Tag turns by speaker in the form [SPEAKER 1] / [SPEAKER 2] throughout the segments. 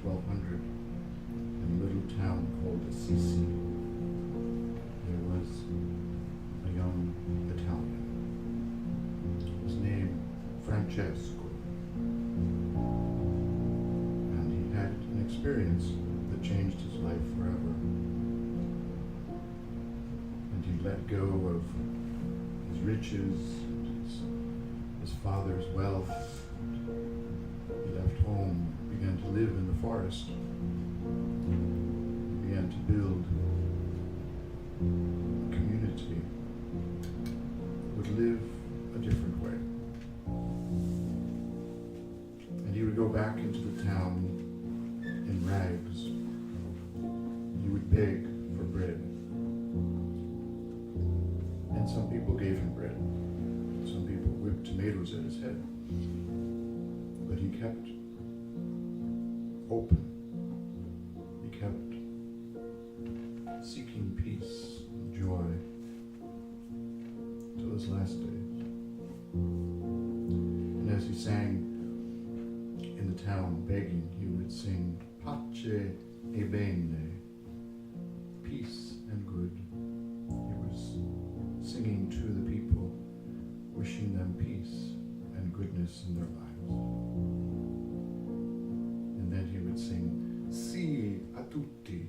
[SPEAKER 1] 1200, in a little town called Assisi, there was a young Italian. His name Francesco, and he had an experience that changed his life forever. And he let go of his riches, his father's wealth. He left home, began to live in the forest. He began to build a community that would live a different way. And he would go back into the town in rags. He would beg for bread. And some people gave him bread. Some people whipped tomatoes at his head. But he kept open. He kept seeking peace and joy till his last days. And as he sang in the town begging, he would sing Pace e bene, peace and good. He was singing to the people, wishing them peace and goodness in their lives. And then he would sing, Sì a tutti,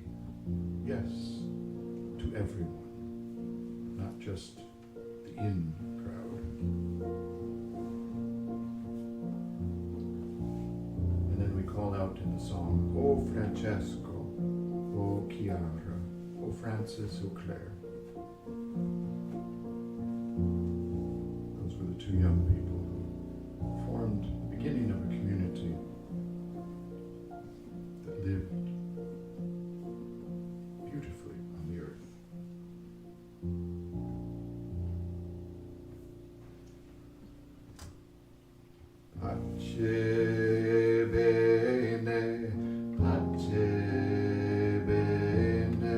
[SPEAKER 1] yes, to everyone, not just the in crowd. And then we call out in the song, O Francesco, O Chiara, O Francis, O Claire. Those were the two young people who formed the beginning of a community that lived beautifully on the earth. Pace bene, pace bene.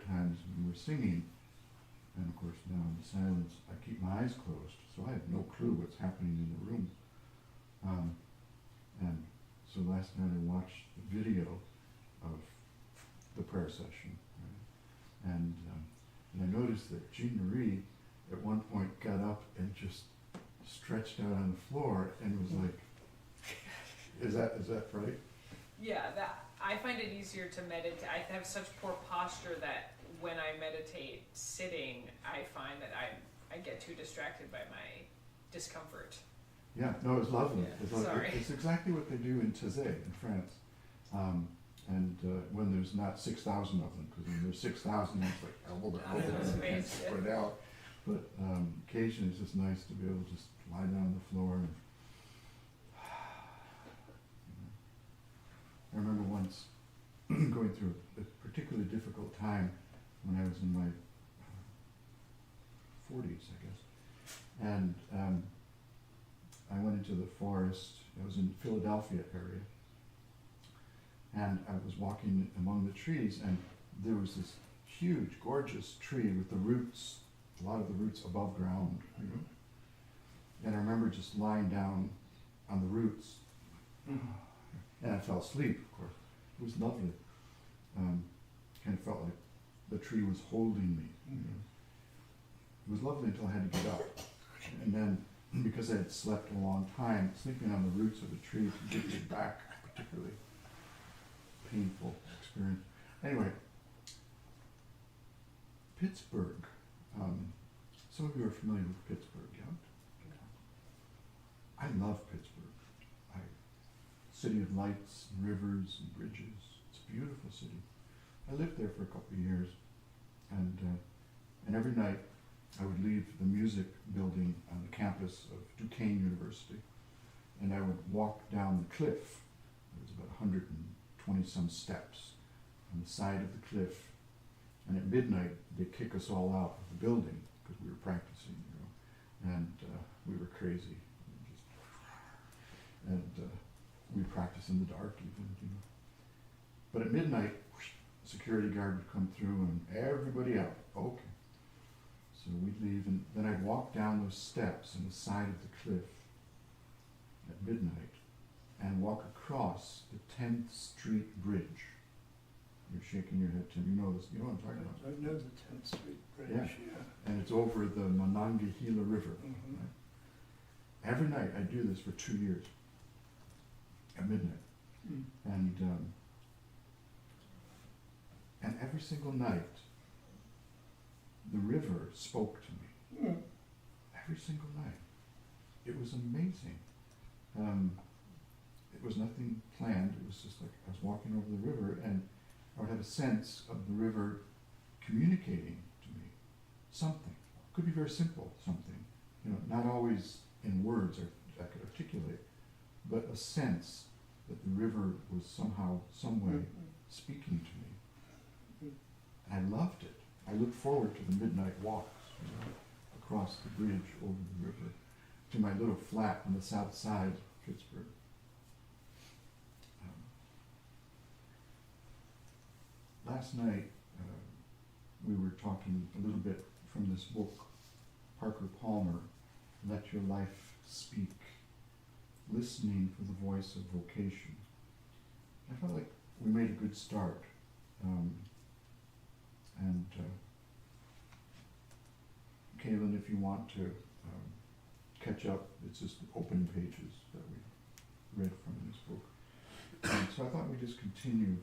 [SPEAKER 1] times when we're singing, and of course now in the silence, I keep my eyes closed, so I have no clue what's happening in the room. And so last night I watched the video of the prayer session, right? And I noticed that Jean Marie at one point got up and just stretched out on the floor and was like, is that right?
[SPEAKER 2] Yeah, that I find it easier to meditate. I have such poor posture that when I meditate sitting, I find that I get too distracted by my discomfort.
[SPEAKER 1] Yeah, no, it was lovely.
[SPEAKER 2] Yeah, sorry.
[SPEAKER 1] It's exactly what they do in Taizé in France. When there's not 6,000 of them, because when there's 6,000, it's like elbow to elbow, and you can't spread out. But occasionally it's just nice to be able to just lie down on the floor. And, I remember once going through a particularly difficult time when I was in my 40s, I guess. And I went into the forest. I was in Philadelphia area. And I was walking among the trees, and there was this huge, gorgeous tree with the roots, a lot of the roots above ground, you know. And I remember just lying down on the roots. And I fell asleep, of course. It was lovely. Kind of felt like the tree was holding me. You know. It was lovely until I had to get up. And then, because I had slept a long time, sleeping on the roots of the tree to get me back, particularly painful experience. Anyway, Pittsburgh. Some of you are familiar with Pittsburgh, yeah? I love Pittsburgh. City of lights and rivers and bridges. It's a beautiful city. I lived there for a couple of years, and every night I would leave the music building on the campus of Duquesne University, and I would walk down the cliff. There was about 120 some steps on the side of the cliff, and at midnight they'd kick us all out of the building because we were practicing, you know, and we were crazy. We practiced in the dark even, you know. But at midnight, a security guard would come through and everybody out. Okay. So we'd leave, and then I'd walk down those steps on the side of the cliff at midnight and walk across the 10th Street Bridge. You're shaking your head, Tim. You know this. You know what I'm talking about.
[SPEAKER 3] I know the 10th Street Bridge, yeah.
[SPEAKER 1] And it's over the Monongahela River.
[SPEAKER 3] Mm-hmm.
[SPEAKER 1] Right? Every night I do this for 2 years. At midnight. And every single night the river spoke to me. Every single night. It was amazing. It was nothing planned. It was just like I was walking over the river, and I would have a sense of the river communicating to me something. It could be very simple, something, you know, not always in words or I could articulate, but a sense that the river was somehow, some way speaking to me. And I loved it. I looked forward to the midnight walks, you know, across the bridge over the river to my little flat on the south side of Pittsburgh. Last night we were talking a little bit from this book, Parker Palmer, Let Your Life Speak. Listening for the voice of vocation. I felt like we made a good start. Kaylin, if you want to catch up, it's just the opening pages that we read from in this book. So I thought we'd just continue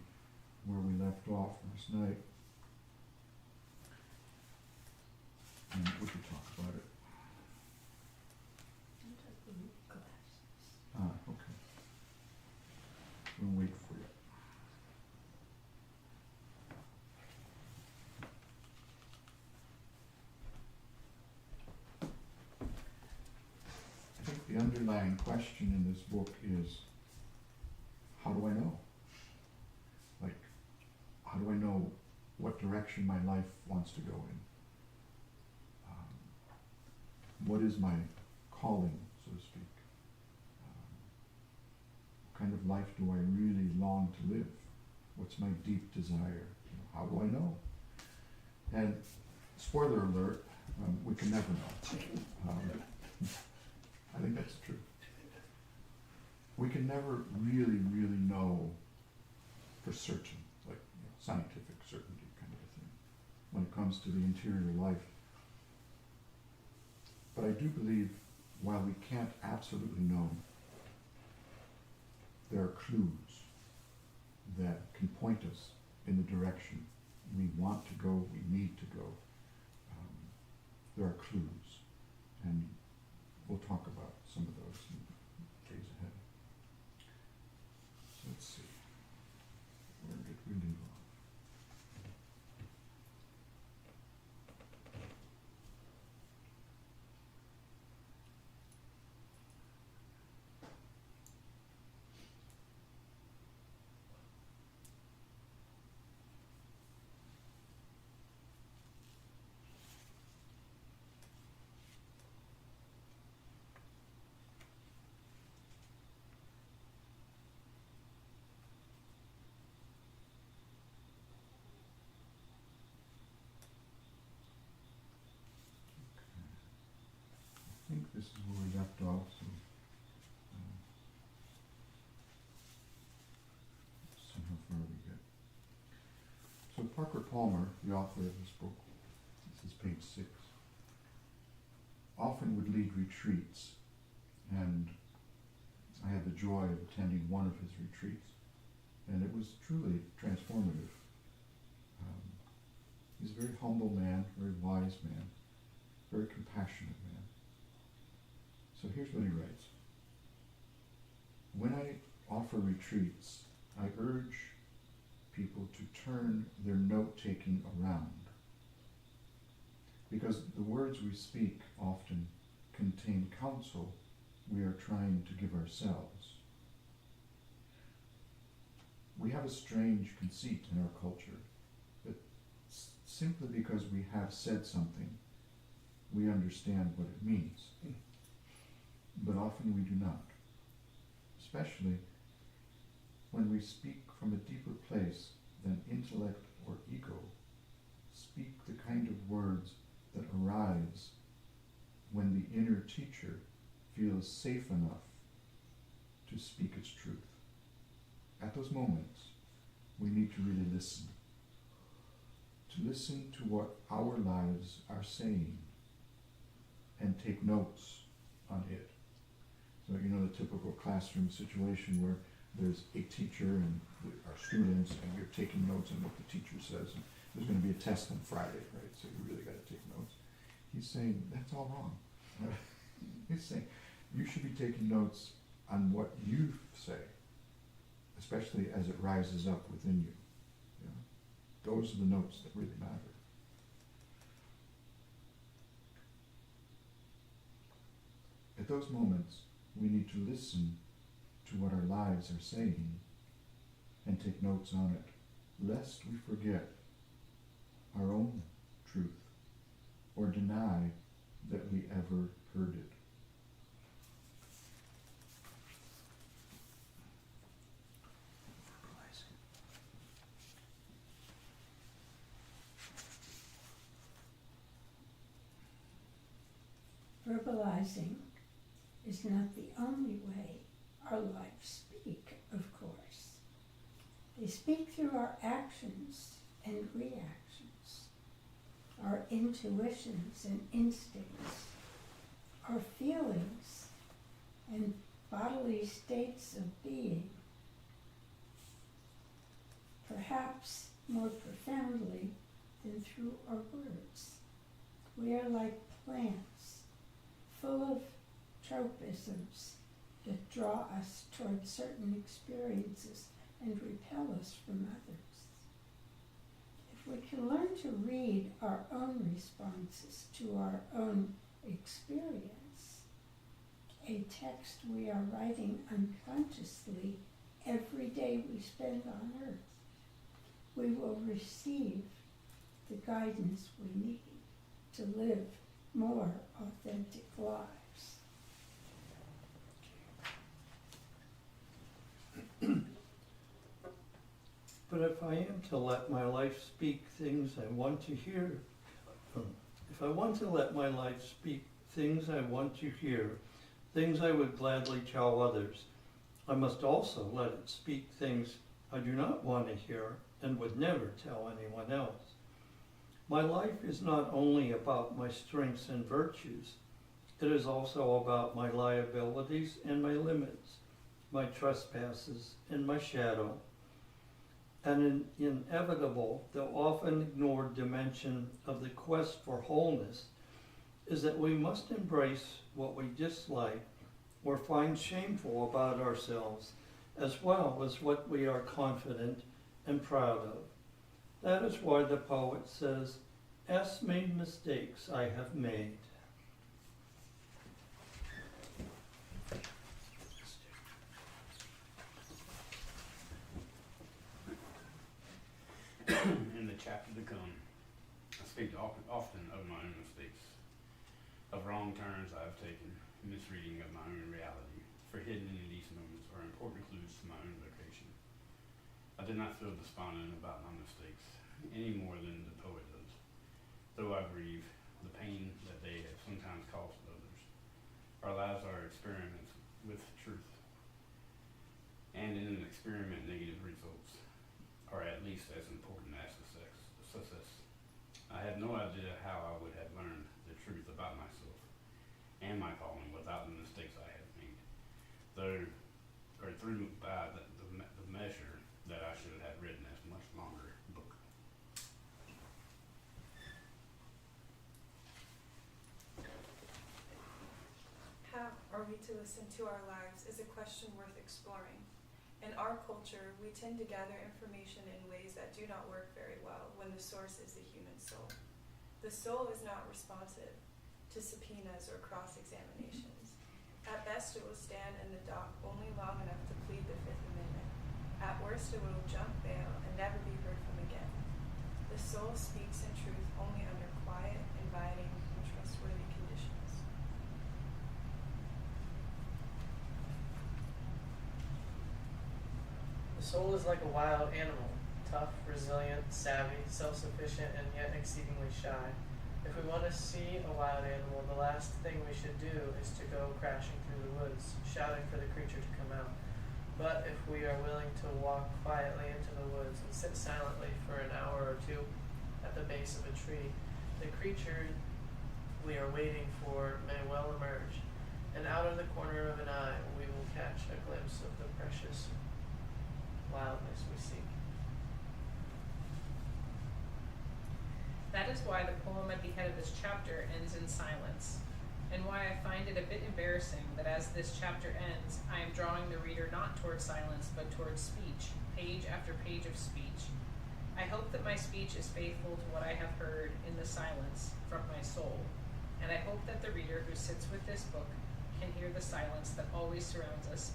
[SPEAKER 1] where we left off last night. And we could talk about it. Okay. We'll wait for you. I think the underlying question in this book is, how do I know? Like, how do I know what direction my life wants to go in? What is my calling, so to speak? What kind of life do I really long to live? What's my deep desire? You know, how do I know? And spoiler alert, we can never know. I think that's true. We can never really, really know for certain, like scientific certainty kind of a thing, when it comes to the interior life. But I do believe, while we can't absolutely know, there are clues that can point us in the direction we want to go, we need to go. There are clues, and we'll talk about some of those in days ahead. So let's see, where did we leave off? I think this is where we left off, so let's see how far we get. So Parker Palmer, the author of this book, this is page 6, often would lead retreats, and I had the joy of attending one of his retreats, and it was truly transformative. He's a very humble man, very wise man, very compassionate man. So here's what he writes. When I offer retreats, I urge people to turn their note-taking around, because the words we speak often contain counsel we are trying to give ourselves. We have a strange conceit in our culture that simply because we have said something, we understand what it means. But often we do not, especially when we speak from a deeper place than intellect or ego, speak the kind of words that arise when the inner teacher feels safe enough to speak its truth. At those moments, we need to really listen. To listen to what our lives are saying and take notes on it. So you know the typical classroom situation where there's a teacher and our students, and you're taking notes on what the teacher says. And there's going to be a test on Friday, right? So you really got to take notes. He's saying that's all wrong. He's saying you should be taking notes on what you say, especially as it rises up within you. You know? Those are the notes that really matter. At those moments, we need to listen to what our lives are saying and take notes on it, lest we forget our own truth or deny that we ever heard it.
[SPEAKER 4] Verbalizing is not the only way our lives speak, of course. They speak through our actions and reactions, our intuitions and instincts, our feelings and bodily states of being. Perhaps more profoundly than through our words. We are like plants, full of tropisms that draw us toward certain experiences and repel us from others. If we can learn to read our own responses to our own experience, a text we are writing unconsciously every day we spend on earth, we will receive the guidance we need to live more authentic lives.
[SPEAKER 3] But if I am to let my life speak things I want to hear, if I want to let my life speak things I want to hear, things I would gladly tell others, I must also let it speak things I do not want to hear and would never tell anyone else. My life is not only about my strengths and virtues, it is also about my liabilities and my limits, my trespasses and my shadow. An inevitable, though often ignored dimension of the quest for wholeness is that we must embrace what we dislike or find shameful about ourselves, as well as what we are confident and proud of. That is why the poet says, "Ask me mistakes I have made."
[SPEAKER 5] In the chapter to come, I speak often of my own mistakes, of wrong turns I have taken, misreading of my own reality, for hidden in these moments are important clues to my own vocation. I did not feel despondent about my mistakes, any more than the poet does, though I grieve the pain that they have sometimes caused others. Our lives are experiments with truth, and in an experiment, negative results are at least as important as success. I have no idea how I would have learned the truth about myself and my calling without the mistakes I have made, through by the measure that I should have written a much longer book.
[SPEAKER 6] How are we to listen to our lives is a question worth exploring. In our culture, we tend to gather information in ways that do not work very well when the source is the human soul. The soul is not responsive to subpoenas or cross-examinations. At best, it will stand in the dock only long enough to plead the Fifth Amendment. At worst, it will jump bail and never be heard from again. The soul speaks in truth only under quiet, inviting, and trustworthy conditions.
[SPEAKER 7] The soul is like a wild animal, tough, resilient, savvy, self-sufficient, and yet exceedingly shy. If we want to see a wild animal, the last thing we should do is to go crashing through the woods, shouting for the creature to come out. But if we are willing to walk quietly into the woods and sit silently for an hour or two at the base of a tree, the creature we are waiting for may well emerge, and out of the corner of an eye we will catch a glimpse of the precious wildness we seek.
[SPEAKER 2] That is why the poem at the head of this chapter ends in silence, and why I find it a bit embarrassing that as this chapter ends, I am drawing the reader not toward silence, but toward speech, page after page of speech. I hope that my speech is faithful to what I have heard in the silence from my soul, and I hope that the reader who sits with this book can hear the silence that always surrounds us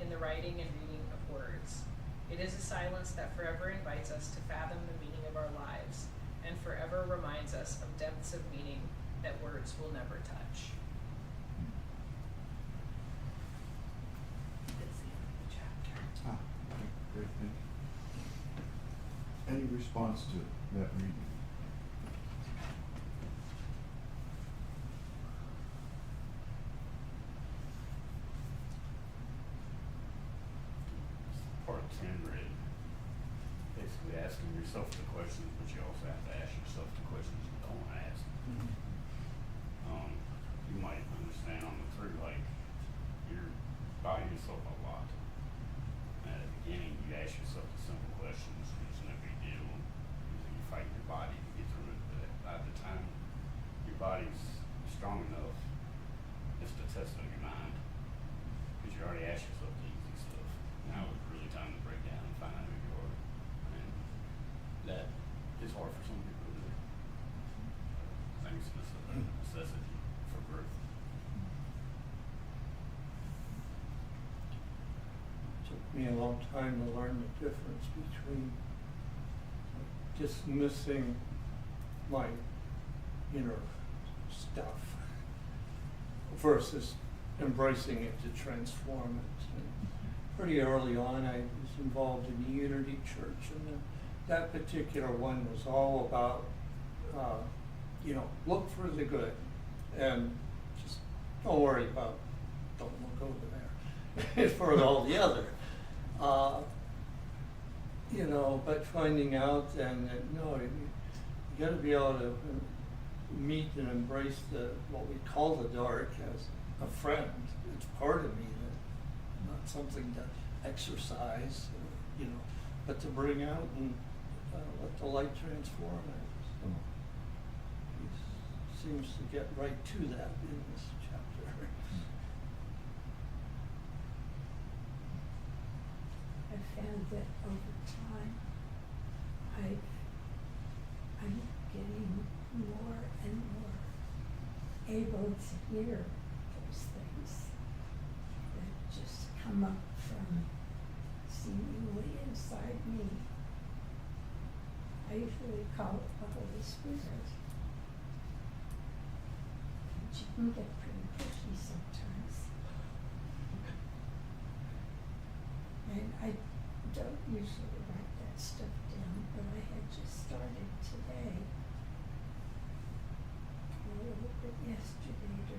[SPEAKER 2] in the writing and reading of words. It is a silence that forever invites us to fathom the meaning of our lives, and forever reminds us of depths of meaning that words will never touch. That's the end of the chapter.
[SPEAKER 1] Great, thank you. Any response to that reading?
[SPEAKER 5] Part 10 read, basically asking yourself the questions, but you also have to ask yourself the questions you don't want to ask. You might understand on the through, like, you're by yourself a lot. At the beginning, you ask yourself the simple questions, it's no big deal. You fight your body to get through it, but by the time your body's strong enough, it's the test of your mind. Because you already asked yourself the easy stuff. Now it's really time to break down and find out who you are. And that is hard for some people to do. I think it's a necessity for growth.
[SPEAKER 3] It took me a long time to learn the difference between dismissing my inner stuff versus embracing it to transform it. And pretty early on, I was involved in the Unity Church, and that particular one was all about, look for the good, and just don't worry about, don't look over there for all the other. But finding out and that, no, you gotta be able to meet and embrace what we call the dark as a friend. It's part of me, not something to exercise, but to bring out and let the light transform it. So he seems to get right to that in this chapter.
[SPEAKER 4] I found that over time, I'm getting more and more able to hear those things that just come up from seemingly inside me. I usually call it the Holy Spirit. But you can get pretty pushy sometimes. And I don't usually write that stuff down, but I had just started today, a little bit yesterday, to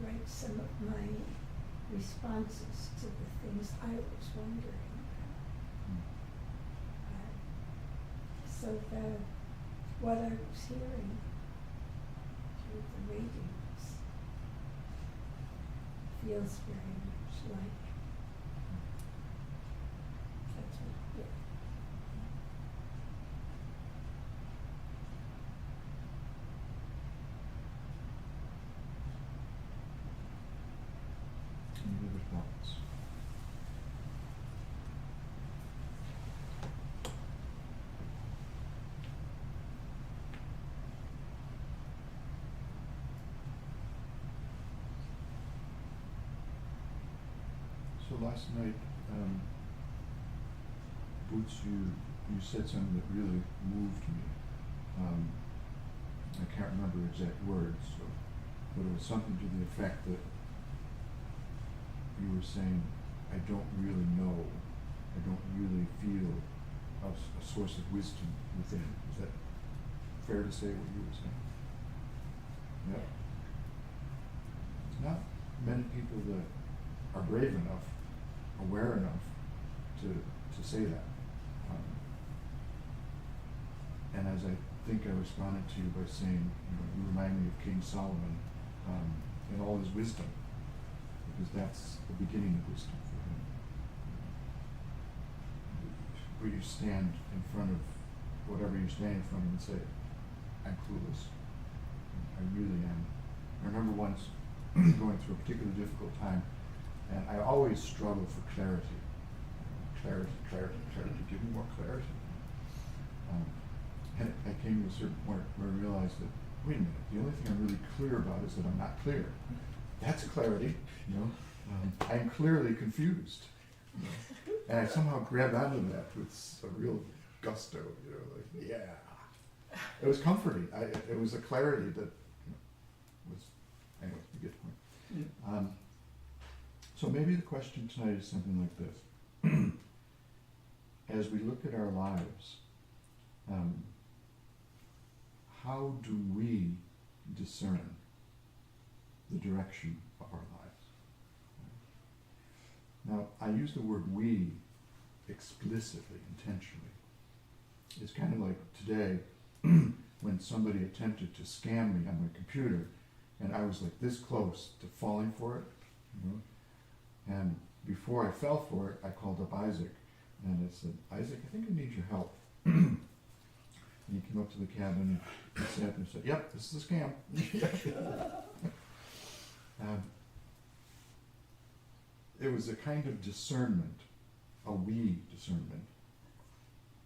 [SPEAKER 4] write some of my responses to the things I was wondering about. So what I was hearing through the readings feels very much like that's what, yeah.
[SPEAKER 1] Any other thoughts? So last night, Boots, you said something that really moved me. I can't remember exact words, but it was something to the effect that you were saying, I don't really know, I don't really feel a source of wisdom within. Is that fair to say what you were saying? Yeah. There's not many people that are brave enough, aware enough to say that. And as I think I responded to you by saying, you remind me of King Solomon and all his wisdom, because that's the beginning of wisdom for him. Where you stand in front of whatever you're standing in front of and say, I'm clueless. I really am. I remember once going through a particularly difficult time, and I always struggle for clarity. Clarity. Give me more clarity. And I came to a certain point where I realized that, wait a minute, the only thing I'm really clear about is that I'm not clear. That's clarity, I'm clearly confused. And I somehow grabbed onto that with a real gusto, yeah. It was comforting. It was a clarity that was, anyway, you get the point. So maybe the question tonight is something like this. As we look at our lives, how do we discern the direction of our lives? Now, I use the word we explicitly, intentionally. It's kind of like today when somebody attempted to scam me on my computer, and I was like this close to falling for it, And before I fell for it, I called up Isaac, and I said, Isaac, I think I need your help. And he came up to the cabin and he sat there and said, yep, this is a scam. It was a kind of discernment, a we discernment.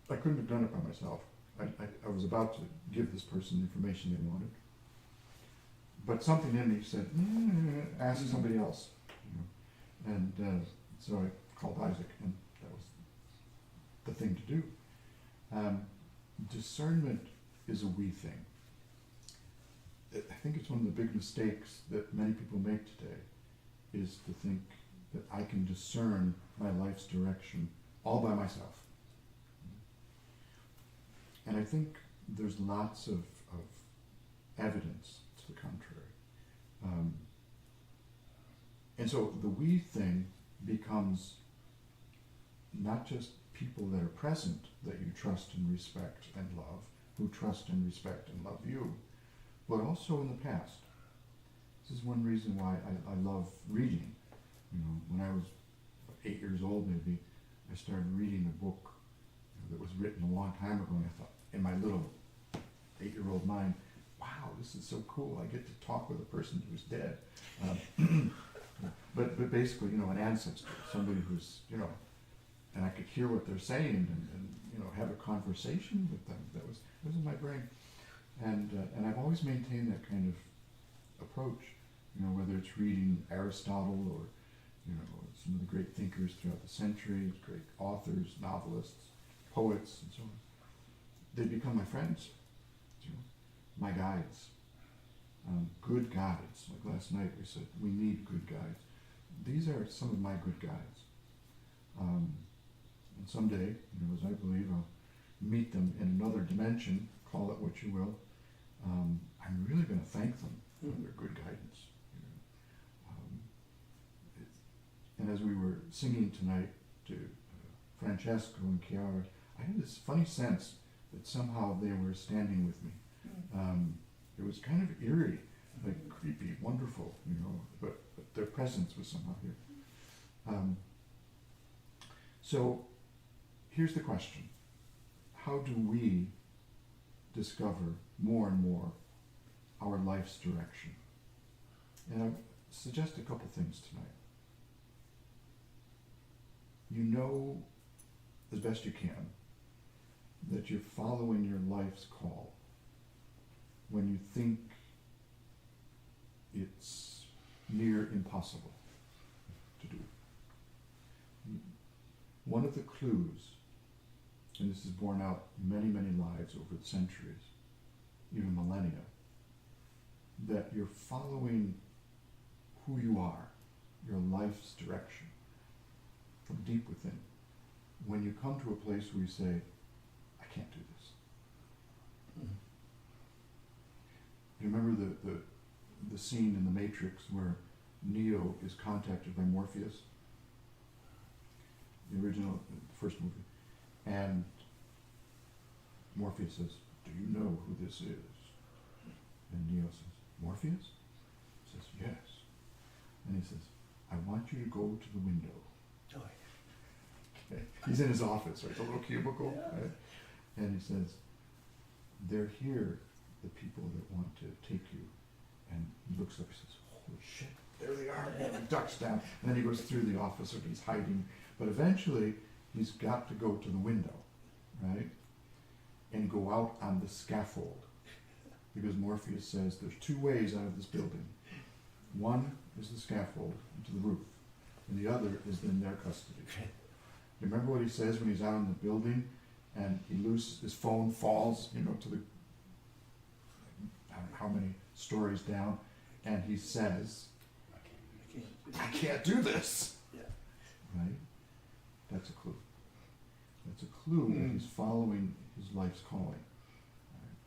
[SPEAKER 1] I couldn't have done it by myself. I was about to give this person the information they wanted. But something in me said, ask somebody else. And so I called Isaac, and that was the thing to do. Discernment is a we thing. I think it's one of the big mistakes that many people make today, is to think that I can discern my life's direction all by myself. And I think there's lots of evidence to the contrary. And so the we thing becomes not just people that are present that you trust and respect and love, who trust and respect and love you, but also in the past. This is one reason why I love reading. You know, when I was 8 years old maybe, I started reading a book that was written a long time ago, and I thought, in my little 8-year-old mind, wow, this is so cool, I get to talk with a person who's dead. But basically, you know, an ancestor, somebody who's, you know, and I could hear what they're saying and you know, have a conversation with them. That was in my brain. And I've always maintained that kind of approach, you know, whether it's reading Aristotle or, you know, some of the great thinkers throughout the centuries, great authors, novelists, poets, and so on. They become my friends, you know, my guides, good guides. Like last night we said, we need good guides. These are some of my good guides. And someday, you know, as I believe, I'll meet them in another dimension, call it what you will. I'm really going to thank them for their good guidance. You know. And as we were singing tonight to Francesco and Chiara, I had this funny sense that somehow they were standing with me. It was kind of eerie, like creepy, wonderful, you know, but their presence was somehow here. So here's the question. How do we discover more and more our life's direction? And I suggest a couple things tonight. You know, as best you can, that you're following your life's call when you think it's near impossible to do. One of the clues, and this is borne out in many, many lives over the centuries, even millennia, that you're following who you are, your life's direction, from deep within. When you come to a place where you say, I can't do this. You remember the scene in The Matrix where Neo is contacted by Morpheus? The original, the first movie. And Morpheus says, do you know who this is? And Neo says, Morpheus? He says, yes. And he says, I want you to go to the window.
[SPEAKER 3] Oh,
[SPEAKER 1] Okay. He's in his office, right? The little cubicle.
[SPEAKER 3] Yeah.
[SPEAKER 1] Right? And he says, they're here, the people that want to take you. And he looks up and says, holy shit, there they are. And he ducks down. And then he goes through the office and he's hiding. But eventually, he's got to go to the window, right? And go out on the scaffold. Because Morpheus says there's two ways out of this building. One is the scaffold into the roof. And the other is in their custody. You remember what he says when he's out in the building and he loses, his phone falls, you know, to the, I don't know how many stories down, and he says, I can't do this.
[SPEAKER 3] Yeah.
[SPEAKER 1] Right? That's a clue. That's a clue that he's following his life's calling. Right?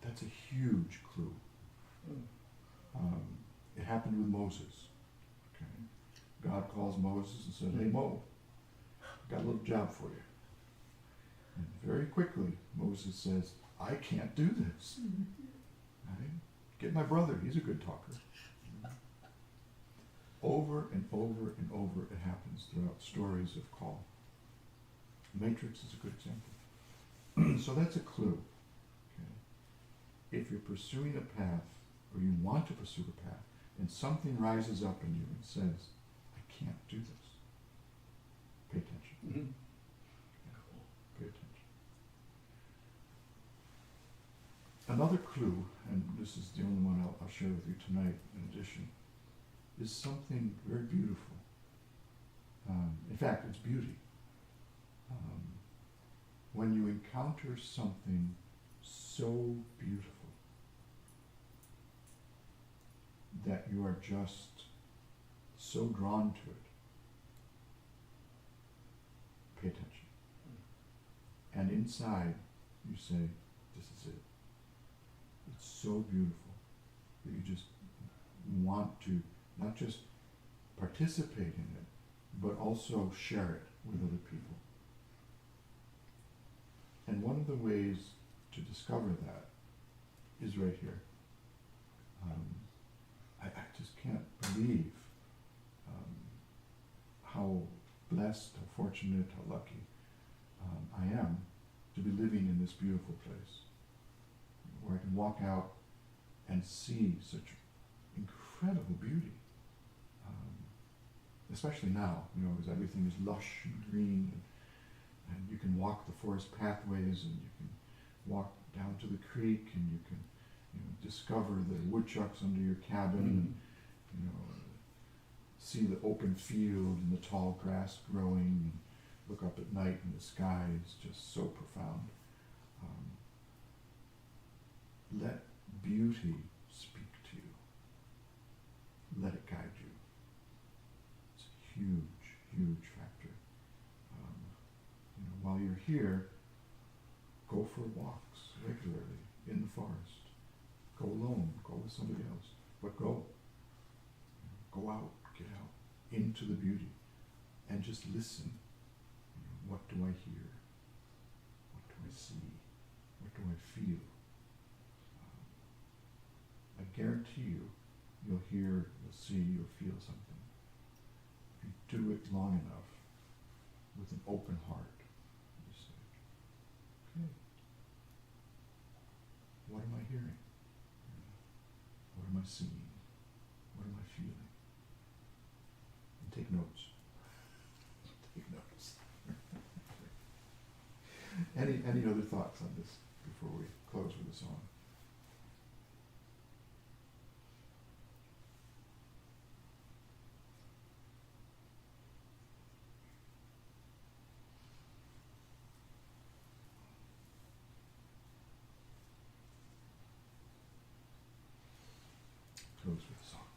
[SPEAKER 1] That's a huge clue. It happened with Moses. Okay? God calls Moses and said, hey Mo, got a little job for you. And very quickly, Moses says, I can't do this. Right? Get my brother, he's a good talker. Over and over and over it happens throughout stories of call. Matrix is a good example. So that's a clue. Okay? If you're pursuing a path, or you want to pursue a path, and something rises up in you and says, I can't do this, pay attention. Pay attention. Another clue, and this is the only one I'll share with you tonight in addition, is something very beautiful. In fact, it's beauty. When you encounter something so beautiful that you are just so drawn to it, pay attention. And inside, you say, this is it. It's so beautiful that you just want to not just participate in it, but also share it with other people. And one of the ways to discover that is right here. I just can't believe how blessed, how fortunate, how lucky I am to be living in this beautiful place, where I can walk out and see such incredible beauty. Especially now, as everything is lush and green, and you can walk the forest pathways, and you can walk down to the creek, and you can discover the woodchucks under your cabin, and see the open field and the tall grass growing, and look up at night and the sky is just so profound. Let beauty speak to you. Let it guide you. It's a huge, huge factor. While you're here, go for walks regularly in the forest. Go alone, go with somebody else, but go. Go out, get out, into the beauty, and just listen. What do I hear? What do I see? What do I feel? I guarantee you, you'll hear, you'll see, you'll feel something. If you do it long enough, with an open heart, you say, okay, what am I hearing? What am I seeing? What am I feeling? And take notes. Take notes. Any other thoughts on this before we close with a song? Close with a song.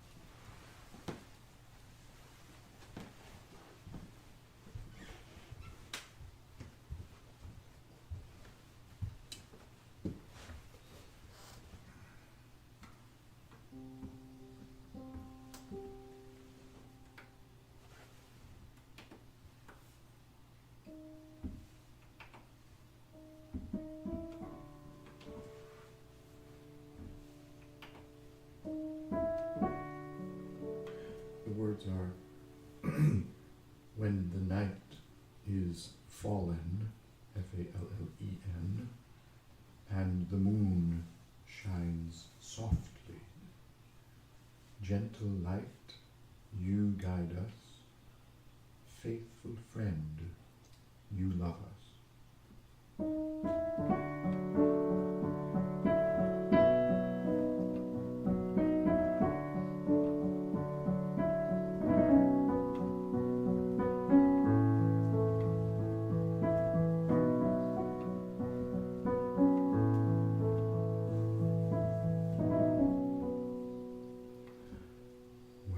[SPEAKER 1] The words are, when the night is fallen, F-A-L-L-E-N, and the moon shines softly, gentle light, you guide us, faithful friend, you love us.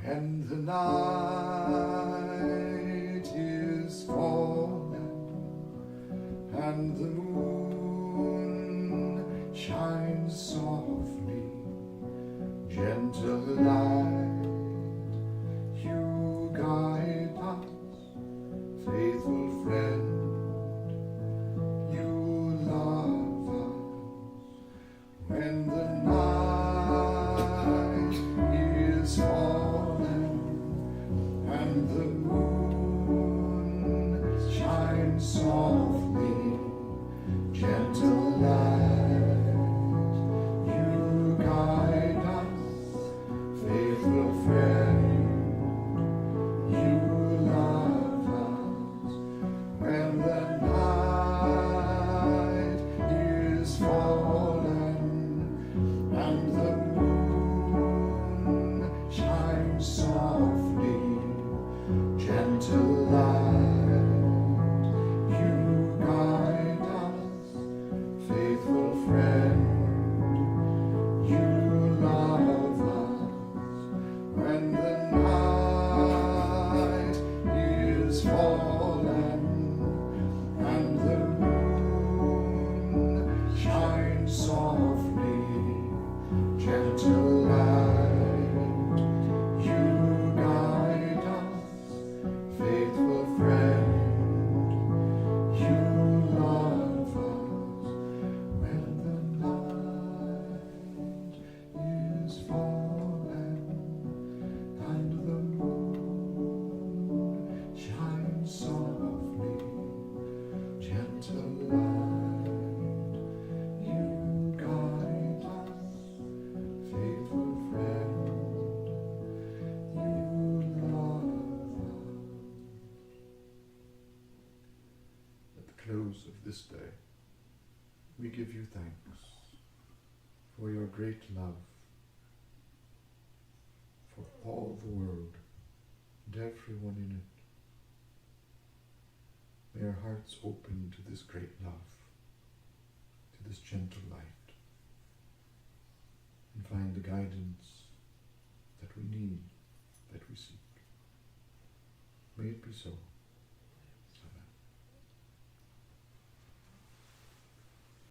[SPEAKER 1] When the night is fallen and the moon close of this day, we give you thanks for your great love for all the world and everyone in it. May our hearts open to this great love, to this gentle light, and find the guidance that we need, that we seek. May it be so.